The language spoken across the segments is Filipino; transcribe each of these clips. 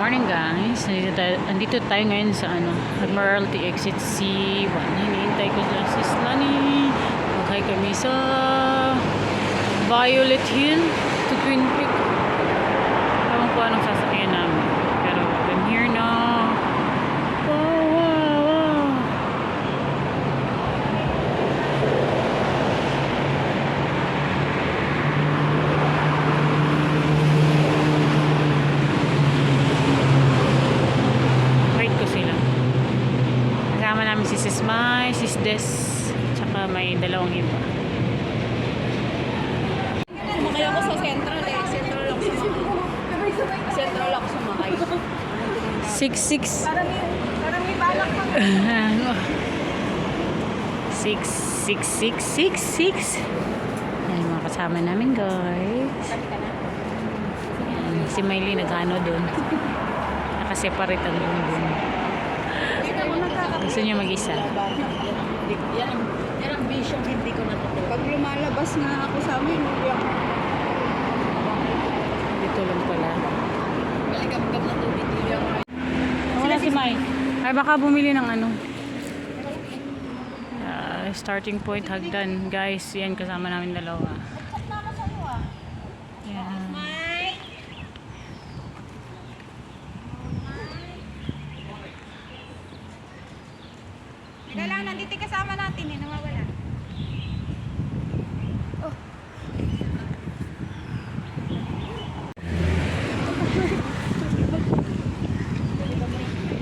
morning guys. Andito tayo ngayon sa Admiralty Exit C1. Hinihintay ko lang si Slani. Magkay kami sa Violet Hill to Twin Peak. Ewan ko anong sasakyan namin. Pero I'm here na. Wow. Kasama namin si Sis Mai, Sis Des, tsaka may dalawang iba. Sumakay ako sa Central eh. Central ako sumakay. 6-6. Parang may balak pa. 6-6-6-6-6. Yan mga kasama namin guys. Yan, si Miley nag-ano doon. Nakaseparate ang doon. Gusto niya mag-isa. Yan ang vision, hindi ko natutuwa. Pag lumalabas na ako sa amin, Dito lang pala. galigam-gam na tubig. Wala si Mai. Ay baka bumili ng starting point hagdan. Guys, yan kasama namin dalawa. Yan. Kailangan nandito kasama natin eh, nawawala. Oh.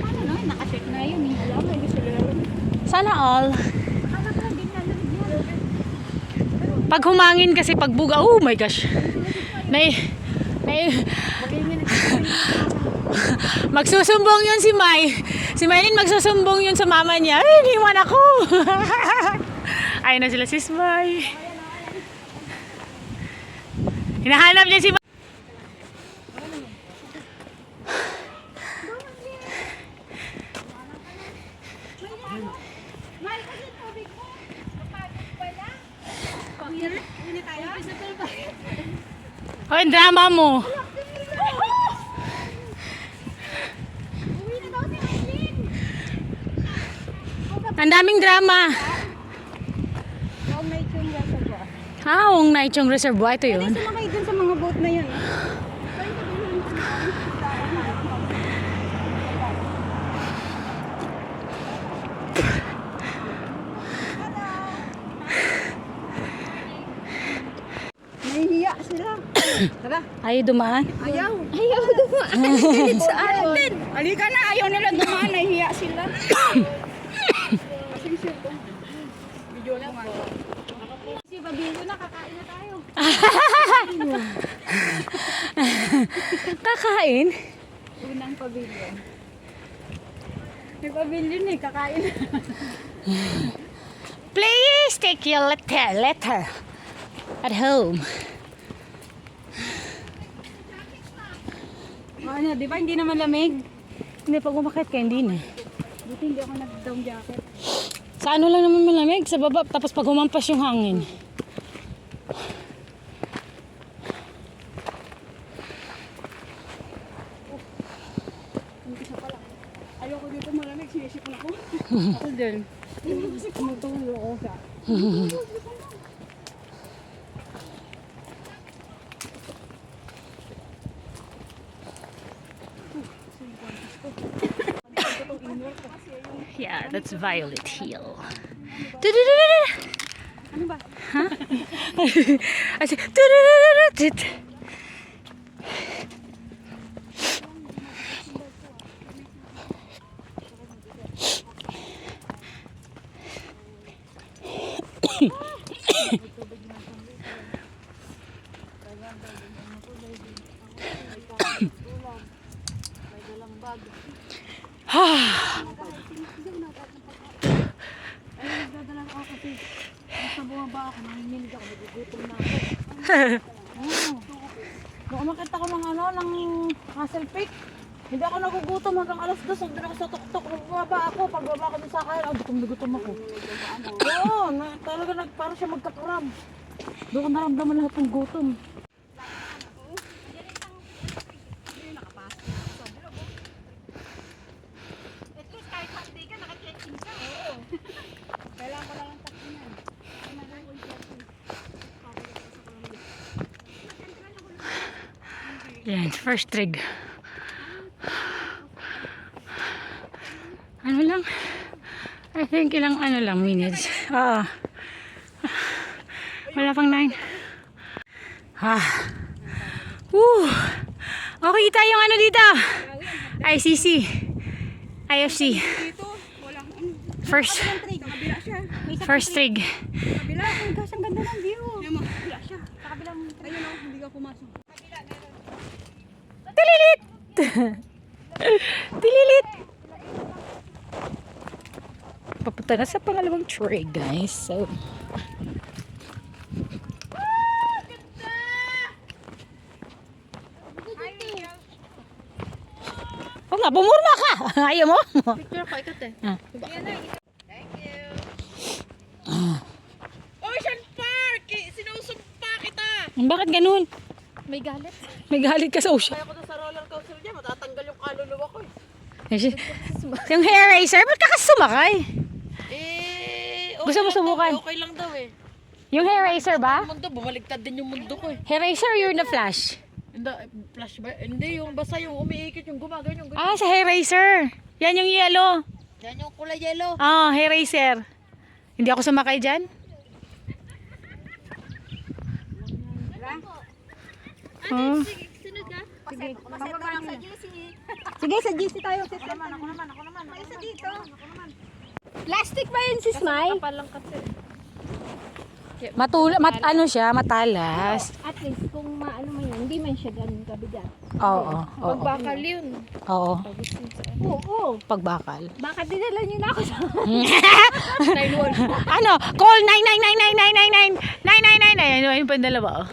Ano na, nakasik na yun eh. Alam mo, hindi sila lang. Sana all. Anak lang din na Pag humangin kasi pagbuga, oh my gosh. Magsusumbong yun si Mai. Si Maylin magsusumbong yun sa mama niya. Ay, iniwan ako. Ayun na sila sis Mai. Hinahanap niya si Mai. Oh, yung drama mo. Ang daming drama. Ang Naichong Reservoir. Ito yun. Pwede sumakay dun sa mga boat na yun. Nahihiya sila. Tara. Ayaw dumaan. Ayaw dumaan. Pilit sa atin. Halika na, ayaw nila dumaan. Nahihiya sila. Video lang ako. Si Babilo na, kakain na tayo. Kakain? Unang pavilion. May pavilion eh, kakain na. Please take your letter at home. Ano, di ba hindi naman lamig? Hindi, pag umakit ka, hindi na. Buti hindi ako nag-down jacket. Sa ano lang naman malamig, sa baba, tapos pag humampas yung hangin. Ayoko dito malamig, sinisipon ako. Ako din. Kasi kumutulong ako sa... Yeah, that's Violet Hill. Ano ba? Huh? I said, Nagdadala ako kasi basta bumaba ako, nanginginig ako, nagugutom na ako. Nung umakit ako ng Castle Peak, hindi ako nagugutom hanggang alas 2, nandun ako sa tuktok, bumaba ako, pagbaba ko dun sa kaya, gutom ako. Oo, talaga parang siya magkakuram. Doon ko naramdaman lahat ng gutom. Yan, first trig. Ano lang? I think ilang ano lang minutes. Wala pang 9. Woo! Okay tayong ano dito? ICC. IFC. First trig. Kabila, ang ganda ng view. Kabila siya. Sa kabilang, ayun o, hindi ka pumasok. Tililit! Tililit! Papunta na sa pangalawang trig, guys. So, oh nga, bumurma ka! Ayaw mo? Picture ko, ikat eh. Ah. Thank you. Ocean Park! Sinusumpa kita! Bakit ganun? May galit. May galit ka sa ocean. Kaya ko na sa roller coaster dyan, matatanggal yung kaluluwa ko eh. Yung hair racer, ba't ka kasi sumakay? Gusto mo subukan? Okay lang daw eh. Yung hair racer ba? Yung mundo, bumaliktad din yung mundo ko eh. Hair racer or yung na-flash? Hindi, flash ba? Hindi, yung basta yung umiikot, yung gumagano, yung Ah, sa hair racer. Yan yung yellow. yan yung kulay yellow. Ah, hair racer. Hindi ako sumakay dyan. Oh. Sunod ka? Sige, pababa lang sa GC. Sige, sa GC tayo. Ako naman. May isa dito. Plastic ba yun, sis Mai? Palang kasi. Ano siya, matalas. At least, kung maano man yan, hindi man siya ganun kabigat. Oo. Pagbakal yun. Oo. Oo. Pagbakal. Baka dinala niyo na ako sa... Ano? Call 99999999999. Ayun pa yung dalawa, oh.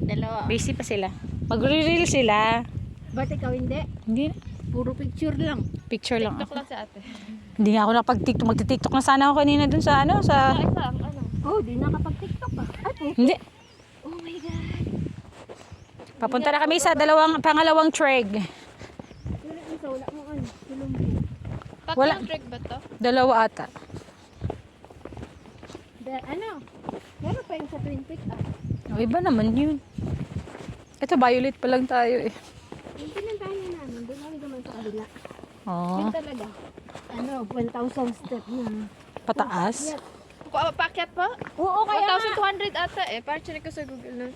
Dalawa. Busy pa sila. Magre-reel sila. Ba't ikaw hindi? Hindi na. Puro picture lang. Picture lang. TikTok lang si ate. Hindi nga ako nakapag-tiktok. Magti-tiktok na sana ako kanina dun sa ano, sa... Oh, di nakapag-tiktok pa. Ate. Hindi. Oh my God. Papunta na kami sa pangalawang trig. Wala isa, wala mo ano. Tulong. Wala. Tatlong trick ba to? Dalawa ata. Ano? Meron pa yung sa Twin Peaks ah. O, iba naman yun. Ito, violet pa lang tayo eh. Yung pinantahan namin, doon kami naman sa kabila. Oh, Yun talaga. Ano, 1,000 step na. pataas. Yep. Pakyat pa? Oo, kaya nga. 1,200 ata eh. Parang chinik ko sa Google na.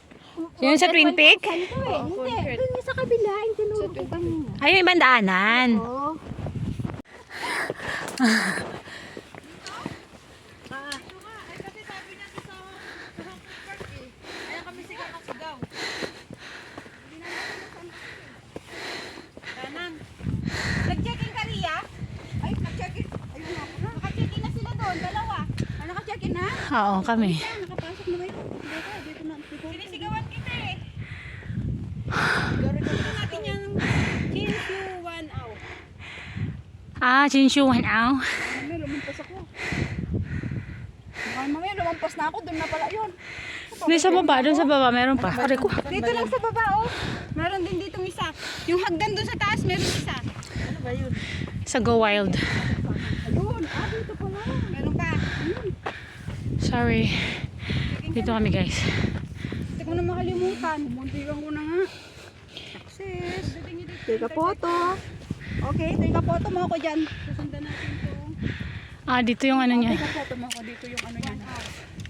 Yun sa Twin Peak? 1,000 to eh. Oo, Hindi, concrete. doon yung sa kabila, yung tinuro ko kanina. Ayun, ibang daanan. Oo. Kasi sabi niya sa Hong Park eh. Kaya kami sigaw. Kanan. Nag-check-in ka, Ria? Ay, nag-check-in. Ayun ako na. Naka-check-in na sila doon, dalawa. Naka-check-in na? Oo, kami. Nakapasok na ba yun? Dito na. Sinisigawan kita eh. Ito natin yung Chinshu 1 hour. Ah, Chinshuan, aw. Mamaya, lumampas ako. Mamaya, lumampas na ako. Doon na pala yun. Doon sa baba, meron pa. Aray ko. Dito lang sa baba, oh. Meron din ditong isa. Yung hagdan doon sa taas, meron isa. Ano ba yun? Sa Go Wild. Ayun, dito pala. Meron pa. Sorry. Dito kami, guys. Hindi ko na makalimutan. Muntikan ko na nga. Success. Take a photo. Okay, take a photo mo ako dyan. Susundan natin to. Ah, dito yung ano niya. Take a photo mo ako dito yung ano yan.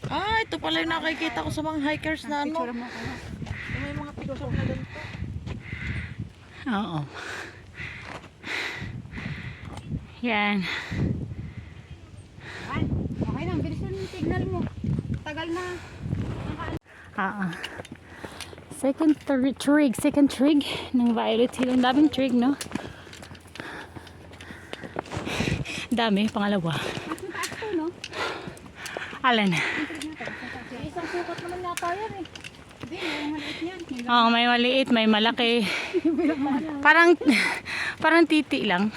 Ah, ito pala yung nakikita ko sa mga hikers na ano. Picture mo ako. May mga picture na ganito. Oo. Yan. Ay, okay lang. Bilisan yung signal mo. Tagal na. Oo. Second trig ng Violet Hill. Ang daming trig, no? Dami, pangalawa. Mas mataas to, no? Alan. Isang sukat naman yata yan eh. Hindi, may maliit yan. Oo, may maliit, may malaki. Parang titi lang.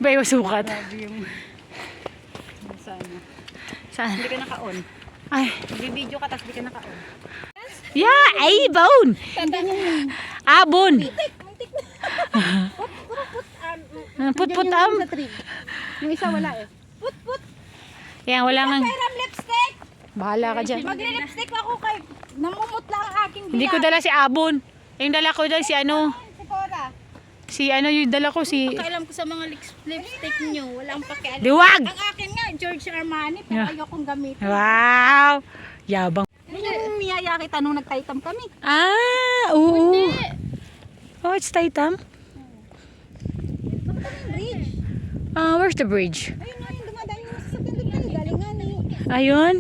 Iba-iba sukat. Saan? Hindi ka naka-on. Ay, Bibidyo ka, tapos hindi ka naka-on. yeah, ay, bone. Abon. Put-putam. Sa tree. Yung isa wala eh. Put. Yan, wala nga. Mayroon lipstick. Bahala ka dyan. Magli-lipstick ako kay namumutla ang aking Hindi ko dala si Abon. Yung dala ko dyan si ano. Si Cora. Si ano yung dala ko si... Pakialam ko sa mga lipstick nyo. Walang pakialam. Diwag! Ang akin nga, George Armani, pero Yeah. ayokong gamitin. Wow! Yabang. Yun yung niyaya kita nung nagtaitam kami. Ah! Oo. Oh, it's Taitam. Bridge. Where's the bridge? Ayun na, yung dumadaan yung sasakyan doon tayo. Galingan eh. Ayun.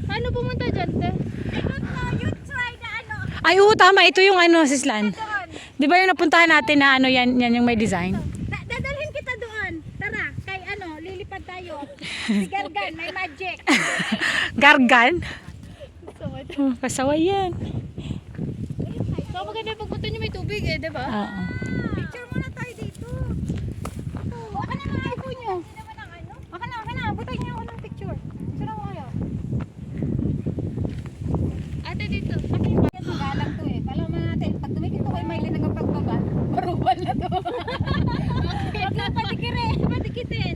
Paano pumunta dyan, te? I don't know. You try na ano. Ay, oo, tama. Ito yung ano, Sislan. Doon. Di ba yung napuntahan natin na ano, yan yung may design? Dadalhin kita doon. Tara, kay ano, lilipad tayo. Si Gargan, may magic. Gargan? Oh, kasaway yan. So, maganda pagpunta nyo may tubig eh, di ba? Oo. Picture muna tayo dito. Baka na mga iPhone nyo. Hindi naman ang ano. Baka na. Butay niyo ako ng picture. Picture ako kayo. Ate dito. Ate yung bayan magalang to eh. Kala mo natin, pag tumikit ko kay Miley ng pagbaba, marubal na to. Huwag lang patikitin.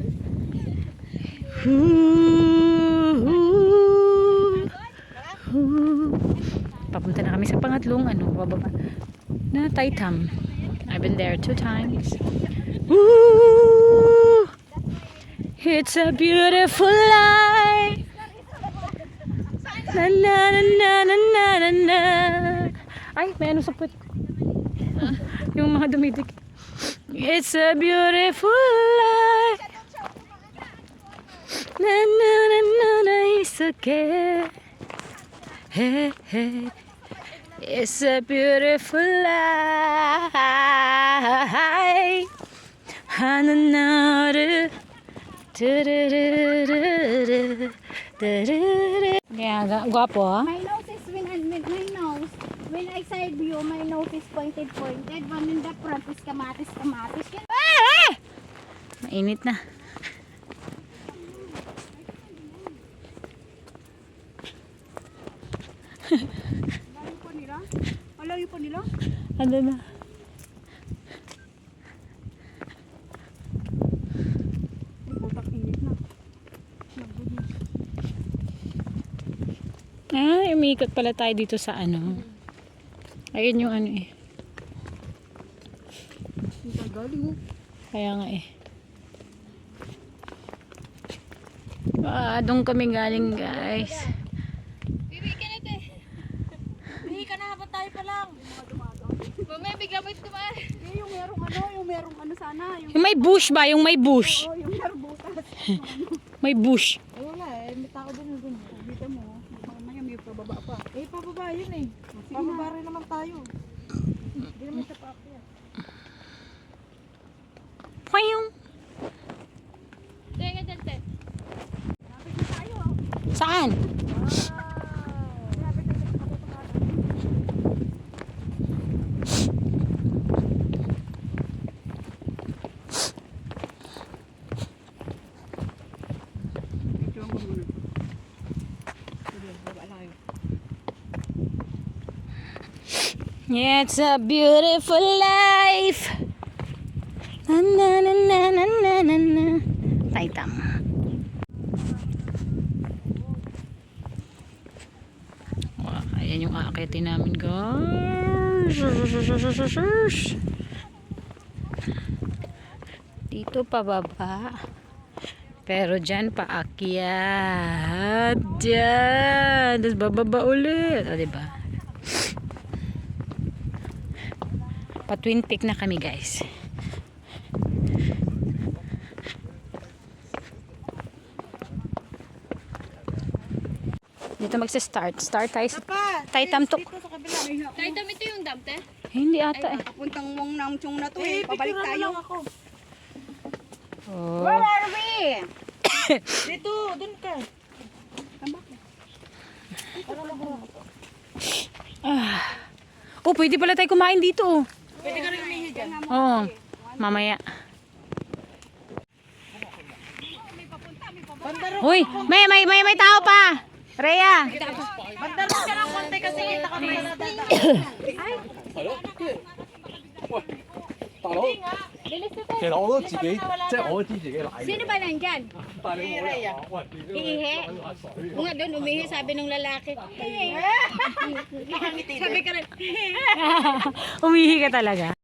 Papunta na kami sa pangatlong ano, bababa na Taitam. I've been there 2 times. Ooh, it's a beautiful life. Na na na na na na na na. Ay, may ano sa puwet. Yung mga dumidik. It's a beautiful life. Na na na na na, it's okay. Hey, hey. It's a beautiful life. Hananaru. Yeah, guwapo ha? My nose is when I side view, my nose is pointed. When in the front is kamatis. Yan. Mainit na. Malayo pa nila? Ano na? Umiikot pala tayo dito sa ano. Ayun yung ano eh. Kaya nga eh. Doon kami galing guys. Bibi ka na, te. Hindi ka na, ba't tayo pa lang? Mamaya bigla mo ito ba? Yung merong ano sana. Yung may bush ba? Yung may bush. Yung merong butas. May bush. Ay, wala eh. May tao din doon. Dito mo, mamaya may pababa pa. Eh, pababa yun eh. Pababa rin naman tayo. Hindi naman siya paakyat. Payong. Teka dyan, te. Saan? It's a beautiful life. Na na na na na na na na. Taitam. Wow, ayan yung aakitin namin guys. Dito pababa. Pero dyan paakyat. Dyan. Tapos bababa ulit. O, diba? Pa-Twin Peak na kami guys. Dito magsa-start. Start tayo sa Taitam Tok. Dito sa kabila. Kahit ito yung dam, te? Hindi ata eh. Papuntang mong namchong na to Eh, Pabalik picturean tayo. lang ako. Oh. Where are we? Dito, dun ka. Oh, pwede pala tayo kumain dito. Oh. Pwede ka rin umihi dyan. Oo. Mamaya. Bandaro. Uy, may tao pa. Rhea. Bandaro ka lang konti kasi kita ka may nadadaan. Bilis na, te. 其實我都自己即係我都知自己奶。 Sino ba nandyan? 但係你冇理由話，喂，Iihi? 揾下水。 Kung nga doon, umihi, sabi nung lalaki. Sabi ka rin, Umihi ka talaga.